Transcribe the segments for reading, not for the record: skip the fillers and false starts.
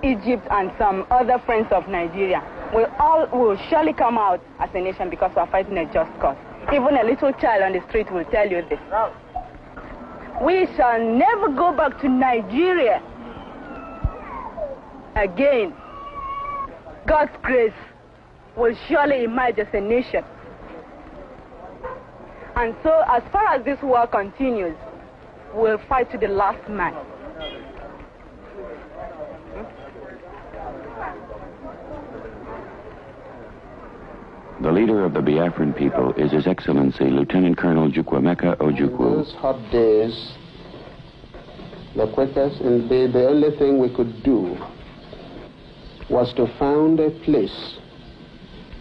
Egypt and some other friends of Nigeria, will surely come out as a nation because we are fighting a just cause. Even a little child on the street will tell you this. We shall never go back to Nigeria again. God's grace will surely emerge as a nation. And so, as far as this war continues, we'll fight to the last man. The leader of the Biafran people is His Excellency Lieutenant Colonel Chukwuemeka Ojukwu. Those hot days, the quickest and the only thing we could do was to found a place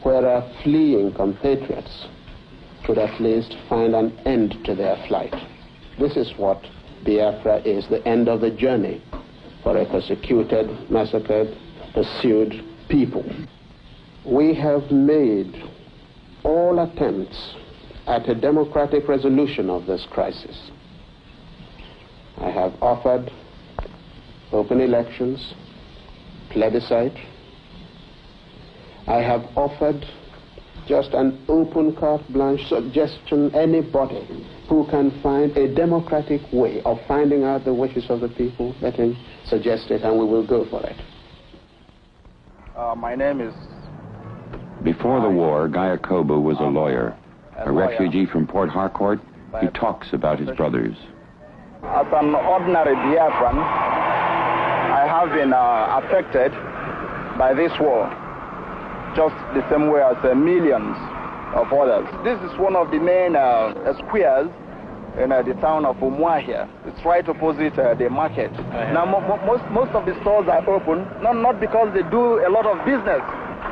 where our fleeing compatriots could at least find an end to their flight. This is what Biafra is, the end of the journey for a persecuted, massacred, pursued people. We have made all attempts at a democratic resolution of this crisis. I have offered open elections, plebiscite. I have offered just an open carte blanche suggestion, anybody who can find a democratic way of finding out the wishes of the people, let him suggest it and we will go for it. My name is... Before the war, Guy Akobu was a lawyer. A refugee from Port Harcourt, he talks about his brothers. As an ordinary Biafran, I have been affected by this war, just the same way as millions of others. This is one of the main squares in the town of Umuahia. It's right opposite the market. Now, most of the stores are open, not because they do a lot of business,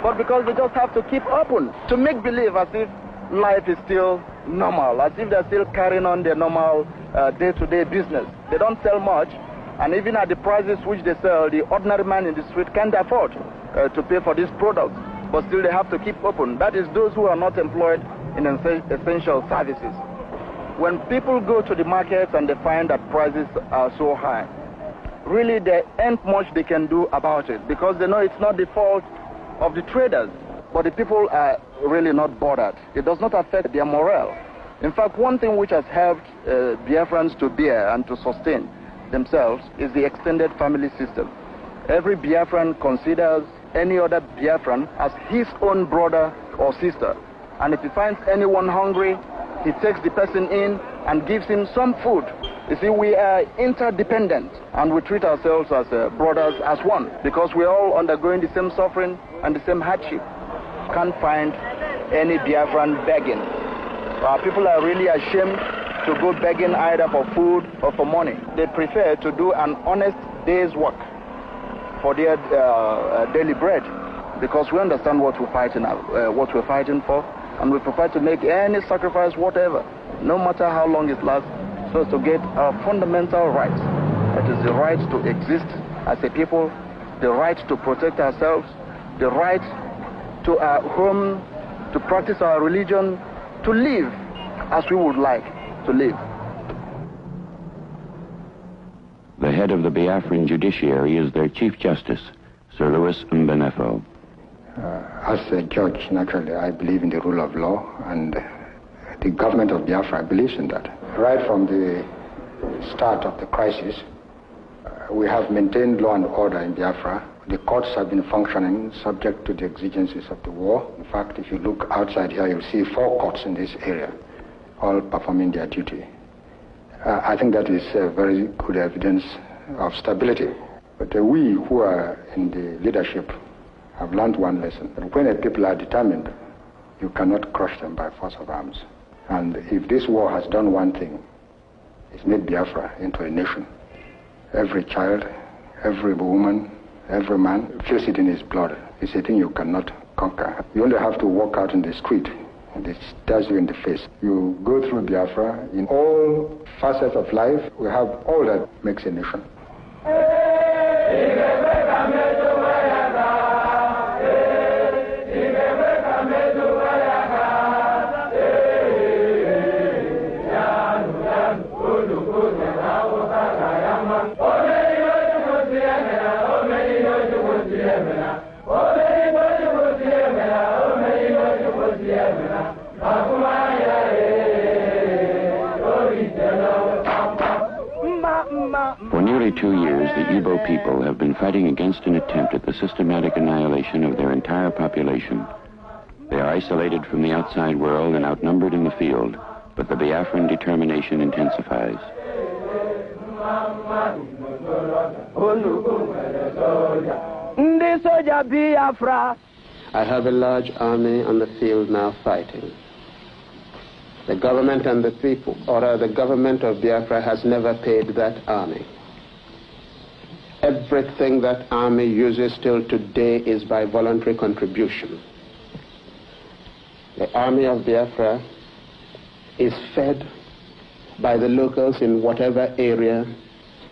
but because they just have to keep open to make believe as if life is still normal, as if they're still carrying on their normal day-to-day business. They don't sell much, and even at the prices which they sell, the ordinary man in the street can't afford to pay for these products, but still they have to keep open. That is those who are not employed in essential services. When people go to the markets and they find that prices are so high, really there ain't much they can do about it, because they know it's not the fault of the traders, but the people are really not bothered. It does not affect their morale. In fact, one thing which has helped Biafrans to bear and to sustain themselves is the extended family system. Every Biafran considers any other Biafran as his own brother or sister. And if he finds anyone hungry, he takes the person in and gives him some food. You see, we are interdependent, and we treat ourselves as brothers, as one, because we're all undergoing the same suffering and the same hardship. Can't find any Biafran begging. People are really ashamed to go begging either for food or for money. They prefer to do an honest day's work for their daily bread, because we understand what we're fighting for, and we prefer to make any sacrifice, whatever, no matter how long it lasts, so as to get our fundamental rights. That is the right to exist as a people, the right to protect ourselves, the right to our home, to practice our religion, to live as we would like to live. The head of the Biafran judiciary is their Chief Justice, Sir Louis Mbenefo. As a judge, naturally, I believe in the rule of law, and the government of Biafra believes in that. Right from the start of the crisis, we have maintained law and order in Biafra. The courts have been functioning subject to the exigencies of the war. In fact, if you look outside here, you'll see 4 courts in this area, all performing their duty. I think that is very good evidence of stability. But we who are in the leadership have learned one lesson. That when a people are determined, you cannot crush them by force of arms. And if this war has done one thing, it's made Biafra into a nation. Every child, every woman, every man feels it in his blood. It's a thing you cannot conquer. You only have to walk out in the street, and it stares you in the face. You go through Biafra, in all facets of life, we have all that makes a nation. For nearly 2 years, the Igbo people have been fighting against an attempt at the systematic annihilation of their entire population. They are isolated from the outside world and outnumbered in the field, but the Biafran determination intensifies. I have a large army on the field now fighting. The government and the people, or the government of Biafra, has never paid that army. Everything that army uses till today is by voluntary contribution. The army of Biafra is fed by the locals in whatever area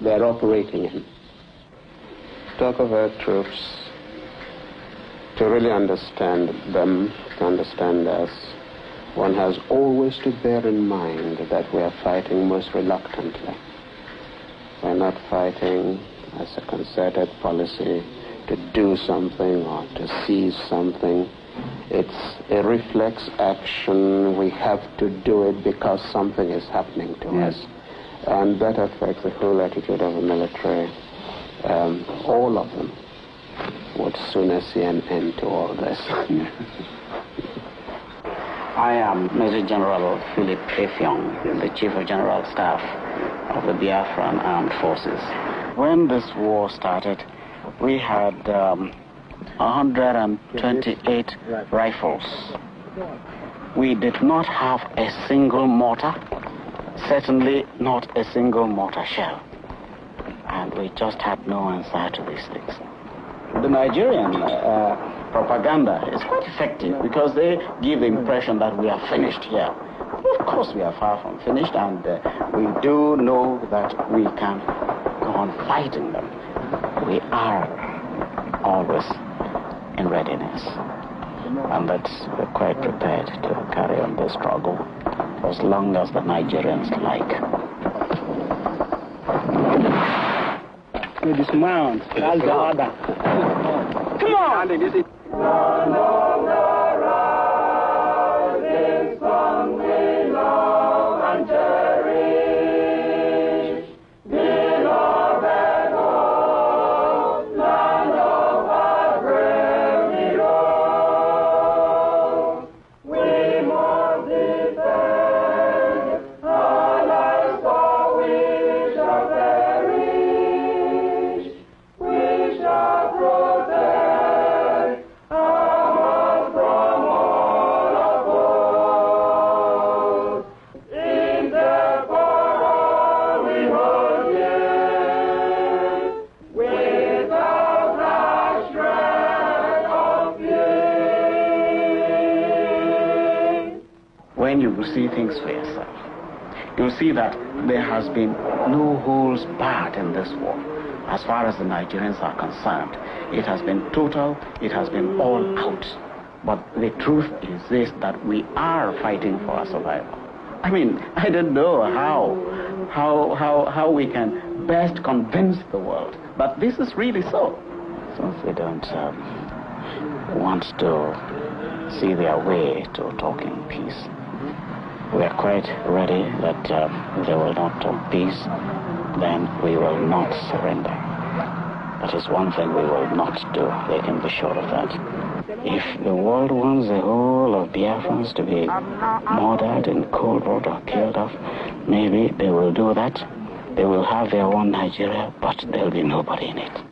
they're operating in. Talk of our troops, to really understand them, to understand us, one has always to bear in mind that we are fighting most reluctantly. We're not fighting as a concerted policy to do something or to seize something. It's a reflex action. We have to do it because something is happening to us. And that affects the whole attitude of the military. All of them would sooner see an end to all this. I am Major General Philip Effiong, the Chief of General Staff of the Biafran Armed Forces. When this war started, we had 128 rifles. We did not have a single mortar, certainly not a single mortar shell. And we just had no answer to these things. The Nigerian propaganda is quite effective because they give the impression that we are finished here. Of course we are far from finished, and we do know that we can go on fighting them. We are always in readiness, and that we're quite prepared to carry on the struggle for as long as the Nigerians like. We dismount. That's the order. Come on! When you see things for yourself, you'll see that there has been no holds barred in this war. As far as the Nigerians are concerned, it has been total, it has been all out. But the truth is this, that we are fighting for our survival. I mean, I don't know how we can best convince the world, but this is really so. Since they don't want to see their way to talking peace, we are quite ready that they will not talk peace, then we will not surrender. That is one thing we will not do. They can be sure of that. If the world wants the whole of Biafrans to be murdered in cold blood or killed off, maybe they will do that. They will have their own Nigeria, but there will be nobody in it.